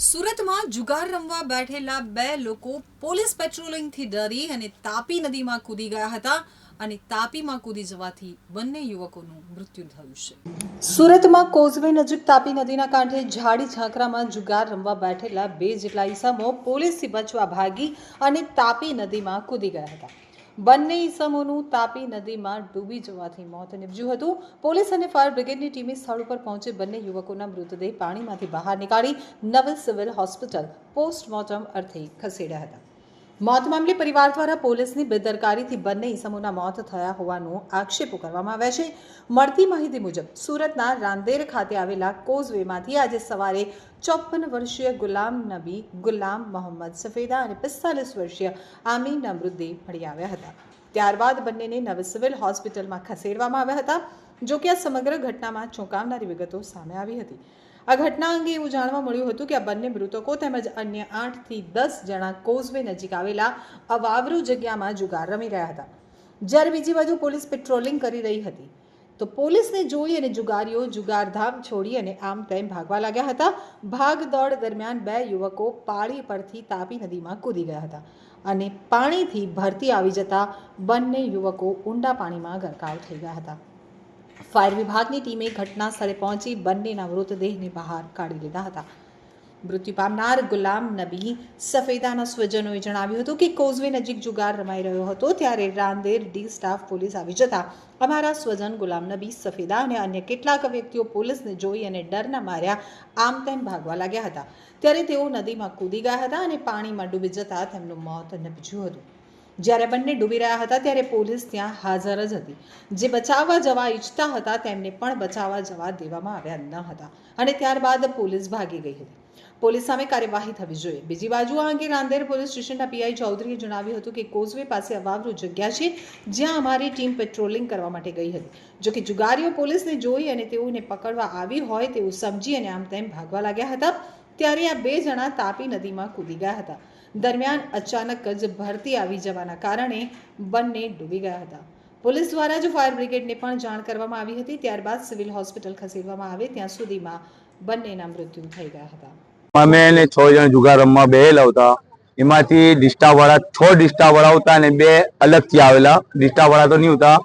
સુરતમાં જુગાર રમવા બેઠેલા બે લોકો પોલીસ પેટ્રોલિંગથી ડરી અને તાપી નદીમાં કૂદી ગયા હતા અને તાપીમાં કૂદી જવાથી બંને યુવકોનું મૃત્યુ થયું છે। સુરતમાં કોઝવે નજીક તાપી નદીના કાંઠે ઝાડી ઝાંખરામાં જુગાર રમવા બેઠેલા બે જેટલા ઈસમો પોલીસથી બચવા ભાગી અને તાપી નદીમાં કૂદી ગયા હતા। બંને ઈસમોનું તાપી નદીમાં ડૂબી જવાથી મોત નીપજ્યું હતું। પોલીસ અને ફાયર બ્રિગેડની ટીમે સ્થળ ઉપર પહોંચી બંને યુવકોના મૃતદેહ પાણીમાંથી બહાર નીકાળી નવી સિવિલ હોસ્પિટલ પોસ્ટમોર્ટમ અર્થે ખસેડ્યા હતા। મોત મામલે પરિવાર દ્વારા પોલીસની બેદરકારીથી બંને ઈસમોના મોત થયા હોવાનો આક્ષેપો કરવામાં આવ્યા છે। મળતી માહિતી મુજબ સુરતના રાંદેર ખાતે આવેલા કોઝવેમાંથી આજે સવારે 54 વર્ષીય ગુલામ નબી, ગુલામ મોહમ્મદ સફેદા અને 45 વર્ષીય આમીરના મૃતદેહ મળી આવ્યા હતા। ત્યારબાદ બંનેને નવી સિવિલ હોસ્પિટલમાં ખસેડવામાં આવ્યા હતા। જો કે આ સમગ્ર ઘટનામાં ચોંકાવનારી વિગતો સામે આવી હતી। આ ઘટના અંગે એવું જાણવા મળ્યું હતું કે આ બંને મૃતકો તેમજ અન્ય 8 થી 10 જણા કોઝવે નજીક આવેલા અવાવરૂ જગ્યામાં જુગાર રમી રહ્યા હતા। જ્યારે બીજી બાજુ પોલીસ પેટ્રોલિંગ કરી રહી હતી તો પોલીસને જોઈ અને જુગારીઓ જુગારધામ છોડી અને આમ તેમ ભાગવા લાગ્યા હતા। ભાગદોડ દરમિયાન બે યુવકો પાળી પરથી તાપી નદીમાં કૂદી ગયા હતા અને પાણીથી ભરતી આવી જતા બંને યુવકો ઊંડા પાણીમાં ગરકાવ થઈ ગયા હતા। ફાયર વિભાગની ટીમે ઘટના સ્થળે પહોંચી બંનેના મૃતદેહને બહાર કાઢી લીધા હતા। મૃત્યુ પામનાર ગુલામ નબી સફેદાના સ્વજનોએ જણાવ્યું હતું કે કોઝવે નજીક જુગાર રમાઈ રહ્યો હતો ત્યારે રાંદેર ડી સ્ટાફ પોલીસ આવી જતા અમારા સ્વજન ગુલામ નબી સફેદા અને અન્ય કેટલાક વ્યક્તિઓ પોલીસને જોઈ અને ડરના માર્યા આમ તેમ ભાગવા લાગ્યા હતા। ત્યારે તેઓ નદીમાં કૂદી ગયા હતા અને પાણીમાં ડૂબી જતા તેમનું મોત નીપજ્યું હતું। જ્યારે બંને ડૂબી રહ્યા હતા ત્યારે પોલીસ ત્યાં હાજર જ હતી। જે બચાવવા જવા ઈચ્છતા હતા તેમને પણ બચાવવા જવા દેવામાં આવ્યા ન હતા અને ત્યારબાદ પોલીસ ભાગી ગઈ હતી। પોલીસ સામે કાર્યવાહી થવી જોઈએ। બીજી બાજુ આ અંગે રાંદેર પોલીસ સ્ટેશનના પીઆઈ ચૌધરીએ જણાવ્યું હતું કે કોઝવે પાસે અવાવરૂ જગ્યા છે જ્યાં અમારી ટીમ પેટ્રોલિંગ કરવા માટે ગઈ હતી। જો કે જુગારીઓ પોલીસને જોઈ અને તેઓને પકડવા આવી હોય તેવું સમજી અને આમ તેમ ભાગવા લાગ્યા હતા। ત્યારે આ બે જણા તાપી નદીમાં કૂદી ગયા હતા। દરમિયાન અચાનક જ ભરતી આવી જવાના કારણે બંને ડૂબી ગયા હતા। પોલીસ દ્વારા જ ફાયર બ્રિગેડને પણ જાણ કરવામાં આવી હતી। ત્યારબાદ સિવિલ હોસ્પિટલ ખસેડવામાં આવે ત્યાં સુધીમાં બંનેના મૃત્યુ થઈ ગયા હતા। અમે 6 જણ જુગાર રમવા બેહેલા હતા। એમાંથી ડિસ્ટાવાળા 6 ડિસ્ટાવાળા હતા અને 2 અલગથી આવેલા। ડિસ્ટાવાળા તો નહીં હતા।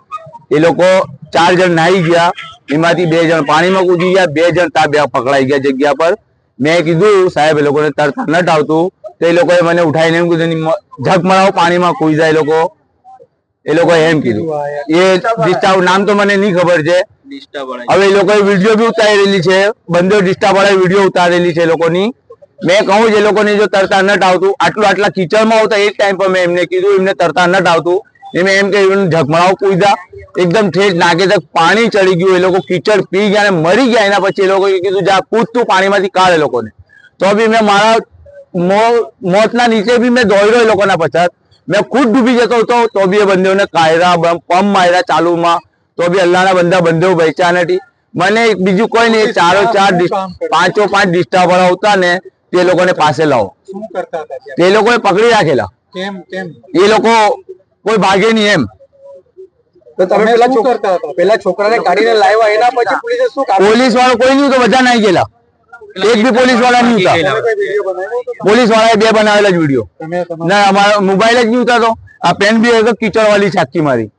એ લોકો 4 જણ નાહી ગયા, એમાંથી 2 જણ પાણીમાં કૂદી ગયા, 2 જણ ત્યાં પકડાઈ ગયા જગ્યા પર। મેં કીધું સાહેબ એ લોકોને તરતા નથી આવતું તો એ લોકોએ મને ઉઠાવીને એમ કીધું ઝક મરાવો પાણીમાં કૂદી જાય એ લોકોએ એમ કીધું। એ ડિસ્ટા નામ તો મને નહીં ખબર છે। હવે એ લોકોએ વિડીયો બી ઉતારેલી છે, બંને ડિસ્ટાવાળાએ વિડીયો ઉતારેલી છે એ લોકોની। મેં કહું એ લોકોને જો તરતા નથી આવતું, આટલા કીચડમાં આવતા એ ટાઈમ પર મેં એમને કીધું એમને તરતા નથી આવતું। એમ કે ઝકમરાવ કૂદ્યા, એકદમ ઠેઠ નાકે તક પાણી ચડી ગયું, એ લોકો કીચડ પી ગયા અને મરી ગયા। એના પછી એ લોકોએ કીધું જા કૂદ તું પાણીમાંથી કાઢ એ લોકોને। તો બી મેં મારા મોતના નીચે બી મેં દોડ્યો એ લોકોના પછાત। મેં ખુદ ડૂબી જતો હતો તો બી એ બંદેઓને કાયરા પંપ માર્યા ચાલુમાં તો બી અલ્લાહના બંદેઓ બચ્યા નથી। મને બીજું કોઈ નહીં, 5 ડિસ્ટાવાળા હતા ને તે લોકોને પાસે લાવો, તે લોકોએ પકડી રાખેલા। એ લોકો કોઈ ભાગે નહીં એમ। તો તમે પેલા છોકરાને કાઢીને લાવ્યા એના પછી પોલીસે શું કામ? પોલીસ વાળો કોઈ નહીં તો બધા નાઈ ગયેલા, એક બી પોલીસ વાળા નહીં હતા। પોલીસ વાળાએ 2 બનાવેલા જ વિડીયો ના, અમારો મોબાઈલ જ નહીં ઉતારતો। આ પેન બી કીચડ વાળી છાકી મારી।